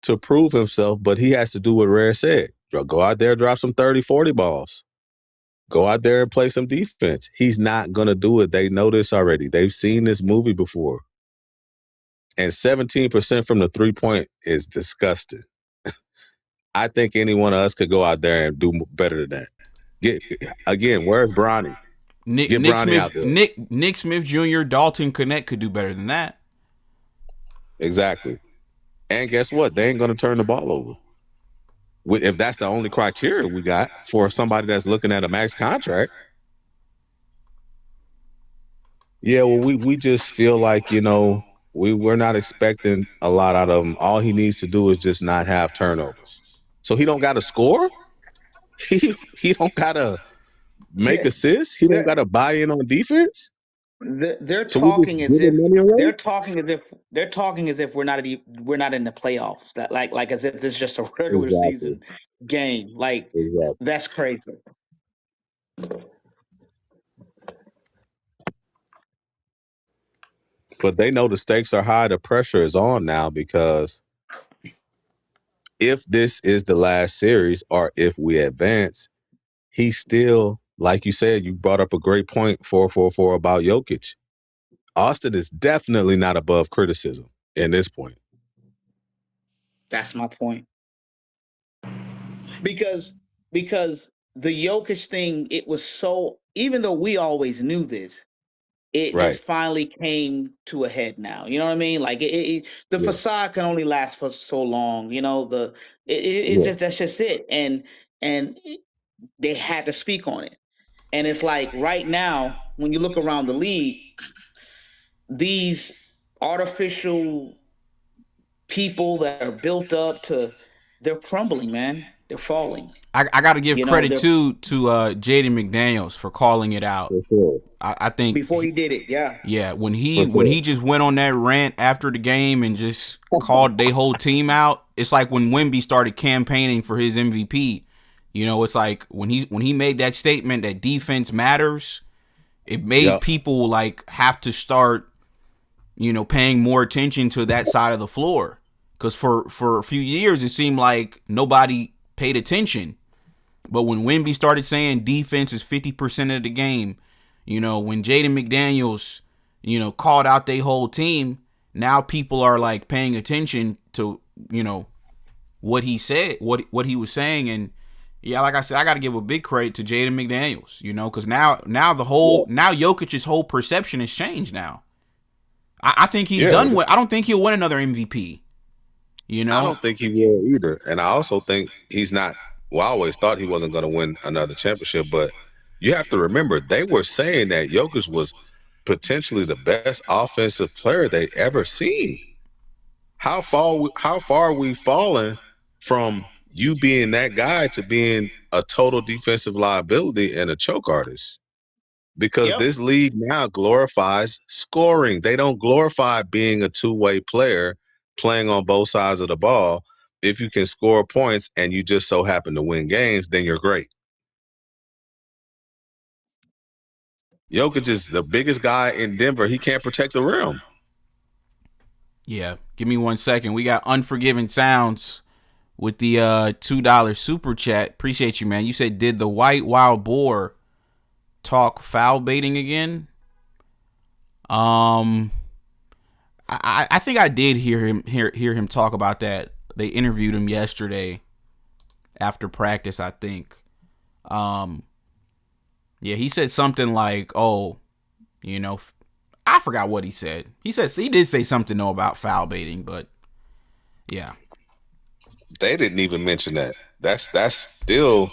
to prove himself, but he has to do what Rare said. Go out there, drop some 30, 40 balls. Go out there and play some defense. He's not going to do it. They know this already. They've seen this movie before. And 17% from the three-point is disgusting. I think any one of us could go out there and do better than that. Where's Bronny? Get Bronny Smith, out there. Nick Smith Jr., Dalton Connect could do better than that. Exactly. And guess what? They ain't going to turn the ball over. If that's the only criteria we got for somebody that's looking at a max contract. Yeah, well, we just feel like, you know, we're not expecting a lot out of him. All he needs to do is just not have turnovers. So he don't got to score? He don't got to make assists? He don't got to buy in on defense? They're So we talking just as if giving money away? they're talking as if we're not in the playoffs. That like as if this is just a regular Exactly. season game. Like that's crazy. But they know the stakes are high. The pressure is on now because if this is the last series or if we advance, he's still, like you said, you brought up a great point, 444 about Jokic. Austin is definitely not above criticism in this point. That's my point. Because the Jokic thing, it was so, even though we always knew this, it just finally came to a head now. You know what I mean? Like the facade can only last for so long. You know, just that's just it. And they had to speak on it. And it's like right now, when you look around the league, these artificial people that are built up they're crumbling, man. They're falling. I got to give credit to Jaden McDaniels for calling it out. For sure. I think before he did it, yeah. When he just went on that rant after the game and just called their whole team out, it's like when Wemby started campaigning for his MVP. You know, it's like when he made that statement that defense matters, it made people like have to start, you know, paying more attention to that side of the floor. Because for a few years it seemed like nobody paid attention. But when Wemby started saying defense is 50% of the game, you know, when Jaden McDaniels, you know, called out their whole team, now people are like paying attention to, you know, what he said, what he was saying. And yeah, like I said, I got to give a big credit to Jaden McDaniels, you know, because now Jokic's whole perception has changed now. I think he's done with. I don't think he'll win another MVP. You I know? don't think he will either. And I also think he's not. Well, I always thought he wasn't going to win another championship, but you have to remember they were saying that Jokic was potentially the best offensive player they ever seen. How far we fallen from you being that guy to being a total defensive liability and a choke artist? Because Yep. this league now glorifies scoring. They don't glorify being a two-way player playing on both sides of the ball. If you can score points and you just so happen to win games, then you're great. Jokic is the biggest guy in Denver. He can't protect the rim. Yeah. Give me 1 second. We got Unforgiving Sounds with the $2 super chat. Appreciate you, man. You said, did the white wild boar talk foul baiting again? I think I did hear him talk about that. They interviewed him yesterday after practice, I think. Yeah, he said something like, "Oh, you know, I forgot what he said. He did say something though about foul baiting, but yeah, They didn't even mention that. That's still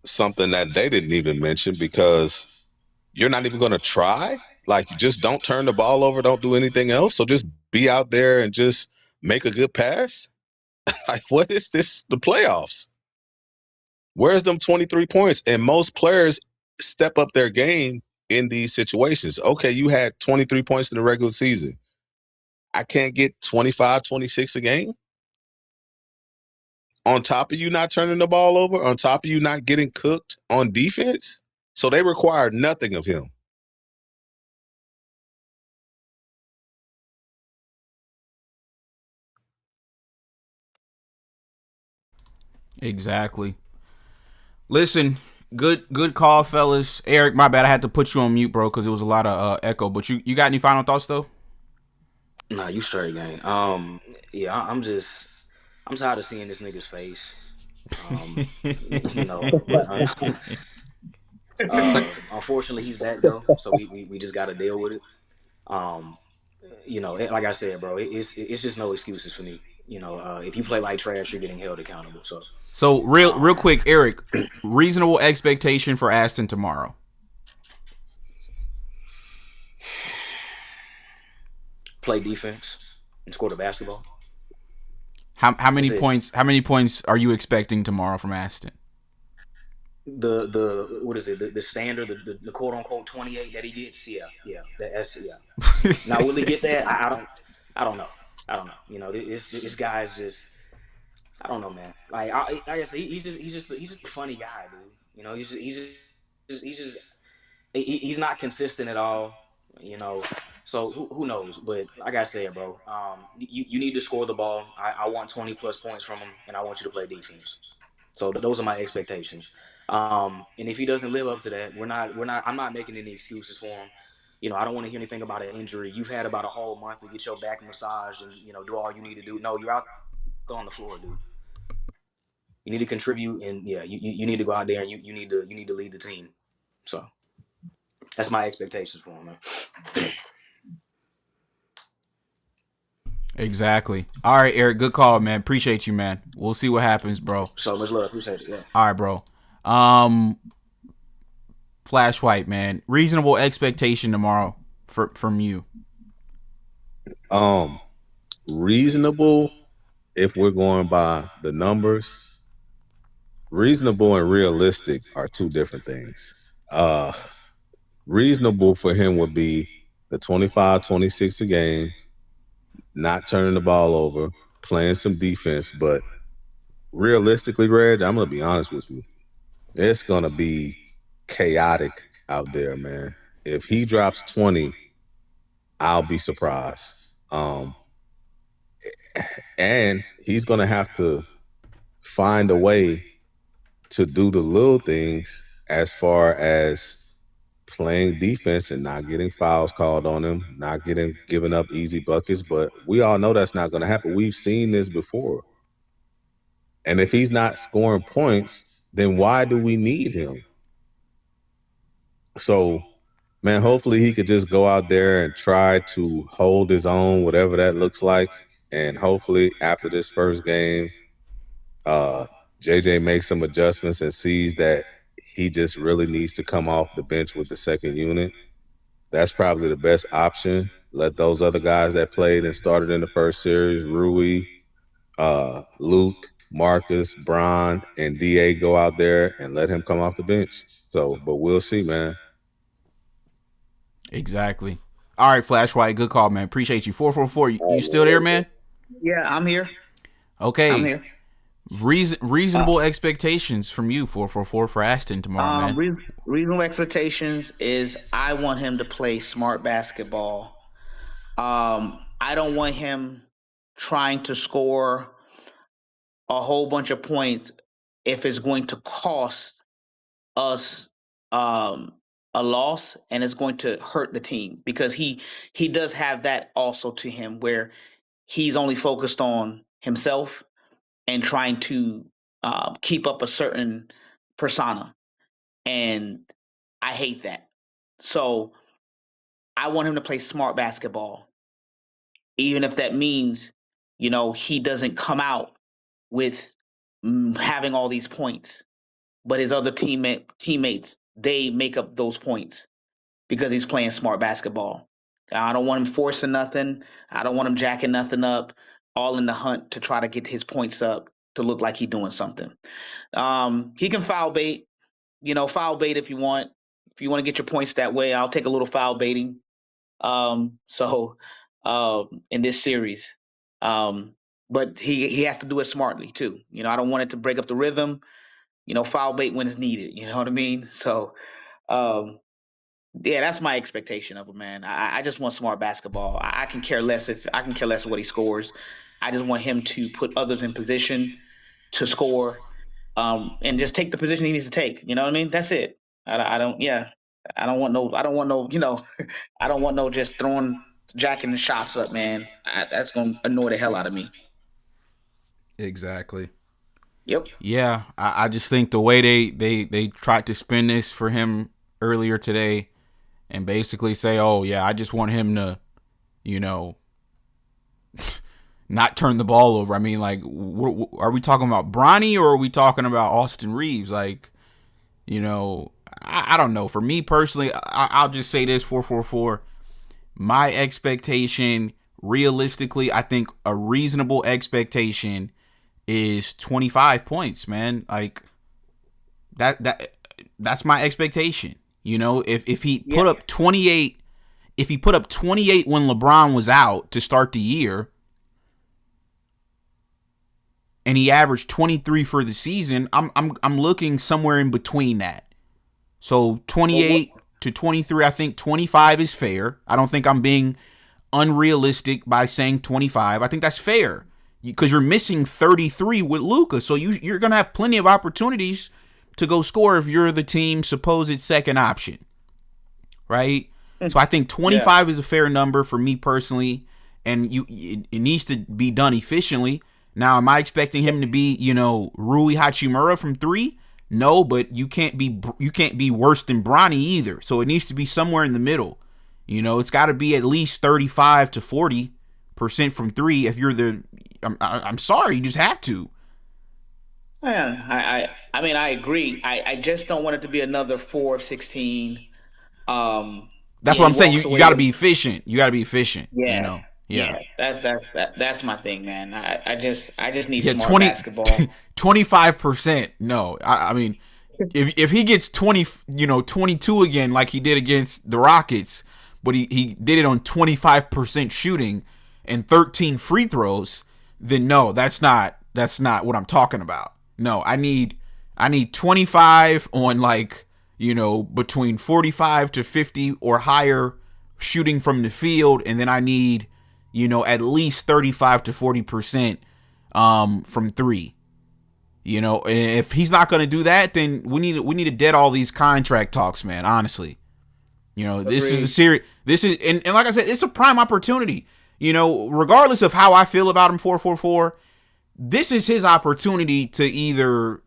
something that they didn't even mention because you're not even going to try. Like, you just don't turn the ball over, don't do anything else. So just be out there and just make a good pass. Like, what is this? The playoffs? Where's them 23 points? And most players step up their game in these situations. Okay, you had 23 points in the regular season. I can't get 25, 26 a game. On top of you not turning the ball over, on top of you not getting cooked on defense. So they require nothing of him. exactly." Listen, good call, fellas. Eric, my bad. I had to put you on mute, bro, because it was a lot of echo. But you got any final thoughts though? Nah, you straight, gang. Yeah, I'm tired of seeing this nigga's face. But unfortunately, he's back though, so we just got to deal with it. Like I said, bro, it's just no excuses for me. If you play like trash, you're getting held accountable. So real quick, Eric, reasonable expectation for Aston tomorrow. Play defense and score the basketball. How many points? How many points are you expecting tomorrow from Aston? The what is it? The standard, the quote unquote 28 that he gets. Yeah. That's. Now will he get that? I don't know. This guy's just. I don't know, man. Like I guess he's just a funny guy, dude. He's not consistent at all. So who knows? But like I said, bro, you need to score the ball. I want 20 plus points from him, and I want you to play defense. So those are my expectations. And if he doesn't live up to that, I'm not making any excuses for him. I don't want to hear anything about an injury. You've had about a whole month to get your back massaged and do all you need to do. No, you're out on the floor, dude. You need to contribute, and yeah, you need to go out there and you need to lead the team. So that's my expectations for him, man. Exactly. All right, Eric. Good call, man. Appreciate you, man. We'll see what happens, bro. So much love. Appreciate it. Yeah. All right, bro. Flash White, man. Reasonable expectation tomorrow from you. Reasonable, if we're going by the numbers. Reasonable and realistic are two different things. Reasonable for him would be the 25, 26 a game, not turning the ball over, playing some defense. But realistically, Reg, I'm going to be honest with you. It's going to be chaotic out there, man. If he drops 20, I'll be surprised. And he's going to have to find a way to do the little things as far as playing defense and not getting fouls called on him, not giving up easy buckets. But we all know that's not going to happen. We've seen this before. And if he's not scoring points, then why do we need him? So, man, hopefully he could just go out there and try to hold his own, whatever that looks like. and hopefully after this first game, JJ makes some adjustments and sees that he just really needs to come off the bench with the second unit. That's probably the best option. Let those other guys that played and started in the first series, Rui, Luke, Marcus, Bron, and DA go out there and let him come off the bench. So, but we'll see, man. Exactly. All right, Flash White, good call, man. Appreciate you. 444. You still there, man? Yeah, I'm here. Okay. I'm here. Reasonable expectations from you, 444, for Aston tomorrow, man. Reasonable expectations is I want him to play smart basketball. I don't want him trying to score a whole bunch of points if it's going to cost us a loss and it's going to hurt the team, because he does have that also to him, where he's only focused on himself and trying to keep up a certain persona, and I hate that. So I want him to play smart basketball, even if that means, he doesn't come out with having all these points, but his other teammates, they make up those points because he's playing smart basketball. I don't want him forcing nothing. I don't want him jacking nothing up, all in the hunt to try to get his points up to look like he's doing something. He can foul bait, foul bait if you want. If you want to get your points that way, I'll take a little foul baiting. In this series. But he has to do it smartly too. I don't want it to break up the rhythm. Foul bait when it's needed. You know what I mean? So, that's my expectation of him, man. I just want smart basketball. I can care less what he scores. I just want him to put others in position to score, and just take the position he needs to take. You know what I mean? That's it. I don't want no just jacking the shots up, man. That's going to annoy the hell out of me. Exactly. Yep. Yeah, I just think the way they tried to spin this for him earlier today and basically say, oh, yeah, I just want him to, not turn the ball over. I mean, like, are we talking about Bronny or are we talking about Austin Reaves? Like, I don't know. For me personally, I'll just say this, 444. My expectation, realistically, I think a reasonable expectation is 25 points, man. Like, that's my expectation. If he put up 28, if he put up 28 when LeBron was out to start the year, and he averaged 23 for the season, I'm looking somewhere in between that. So 28 to 23, I think 25 is fair. I don't think I'm being unrealistic by saying 25. I think that's fair because you're missing 33 with Luka. So you're going to have plenty of opportunities to go score if you're the team's supposed second option, right? So I think 25 is a fair number for me personally, and it needs to be done efficiently. Now, am I expecting him to be, Rui Hachimura from 3? No, but you can't be worse than Bronny either. So it needs to be somewhere in the middle. It's got to be at least 35 to 40% from 3. If you're I'm sorry, you just have to. Man, I mean, I agree. I just don't want it to be another 4 of 16. That's what I'm saying. You got to be efficient. You got to be efficient. Yeah. Yeah. That's my thing, man. I just need smart basketball. 25%. No, I mean, if he gets 22 again, like he did against the Rockets, but he did it on 25% shooting and 13 free throws, then no, that's not what I'm talking about. No, I need 25 on between 45 to 50 or higher shooting from the field, and then I need at least 35 to 40% from 3. And if he's not going to do that, then we need to dead all these contract talks, man. Honestly, this is the series. This is and like I said, it's a prime opportunity. Regardless of how I feel about him, 444, this is his opportunity to either,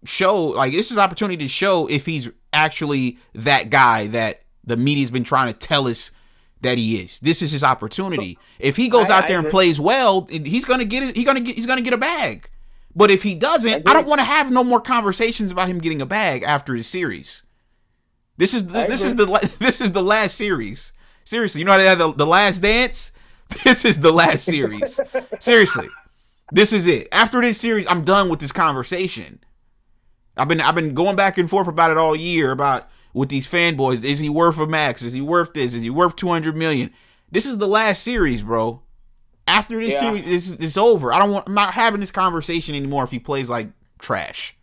show, like, this is his opportunity to show if he's actually that guy that the media's been trying to tell us that he is. This is his opportunity. If he goes out there and plays well, he's gonna get a bag. But if he doesn't, I don't want to have no more conversations about him getting a bag after his series. This is the last series. Seriously, you know how they had the last dance? This is the last series. Seriously. This is it. After this series, I'm done with this conversation. I've been going back and forth about it all year about with these fanboys. Is he worth a max? Is he worth this? Is he worth 200 million? This is the last series, bro. After this series, it's over. I'm not having this conversation anymore if he plays like trash.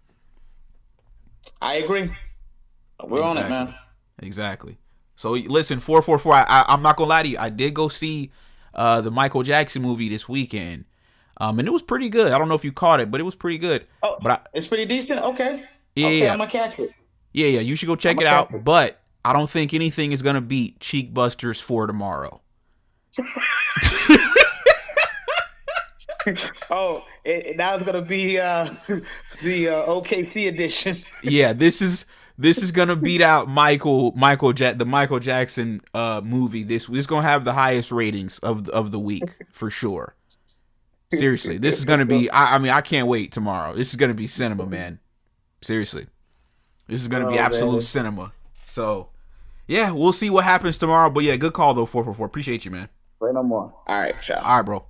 I agree. We're on it, man. Exactly. So listen, 444. I'm not gonna lie to you. I did go see the Michael Jackson movie this weekend, and it was pretty good. I don't know if you caught it, but it was pretty good. Oh, but it's pretty decent. Okay. Yeah, okay, I'm gonna catch it. Yeah. You should go check it out. But I don't think anything is gonna beat Cheek Busters for tomorrow. Now it's gonna be the OKC edition. Yeah, this is gonna beat out the Michael Jackson movie. This is gonna have the highest ratings of the week for sure. Seriously, this is gonna be. I mean, I can't wait tomorrow. This is gonna be cinema, man. Seriously, this is gonna be absolute cinema. So, yeah, we'll see what happens tomorrow. But yeah, good call though. 444. Appreciate you, man. Say no more. All right, ciao. All right, bro.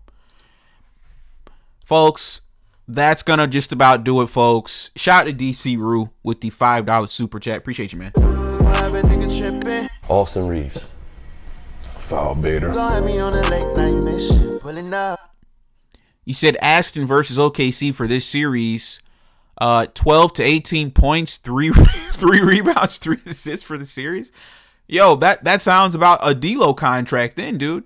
Folks, that's gonna just about do it, folks. Shout out to DC Rue with the $5 super chat. Appreciate you, man. Austin Reaves. Foul baiter. You said Aston versus OKC for this series. 12 to 18 points, three rebounds, 3 assists for the series. Yo, that sounds about a D'Lo contract then, dude.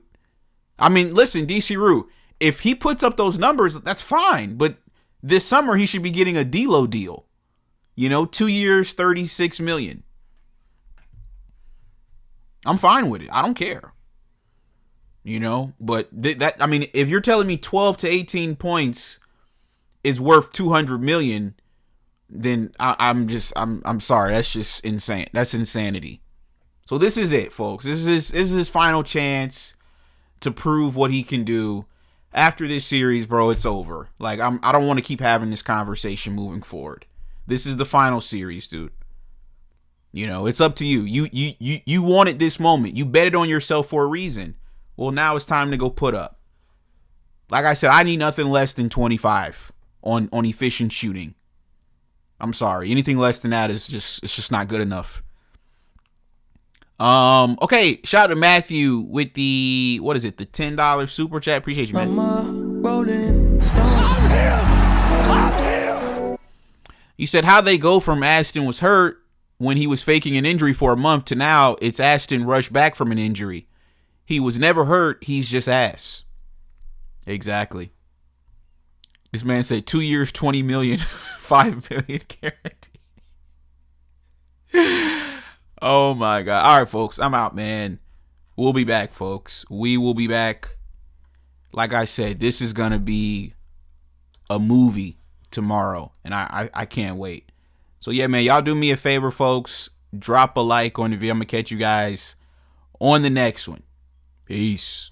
I mean, listen, DC Rue, if he puts up those numbers, that's fine. But this summer, he should be getting a D'Lo deal. 2 years, $36 million. I'm fine with it. I don't care. But I mean, if you're telling me 12 to 18 points is worth $200 million, then I'm sorry. That's just insane. That's insanity. So this is it, folks. This is his final chance to prove what he can do. After this series, bro, it's over. Like, I don't want to keep having this conversation moving forward. This is the final series, dude. It's up to you. You wanted this moment. You betted on yourself for a reason. Well, now it's time to go put up. Like I said, I need nothing less than 25 on efficient shooting. I'm sorry. Anything less than that is just not good enough. Okay, shout out to Matthew with the the $10 super chat. Appreciate you, man. You said how they go from Aston was hurt when he was faking an injury for a month to now it's Aston rushed back from an injury. He was never hurt, he's just ass. Exactly. This man said 2 years, 20 million, 5 million guarantee. Oh my God. All right, folks. I'm out, man. We'll be back, folks. We will be back. Like I said, this is going to be a movie tomorrow, and I can't wait. So, yeah, man, y'all do me a favor, folks. Drop a like on the video. I'm going to catch you guys on the next one. Peace.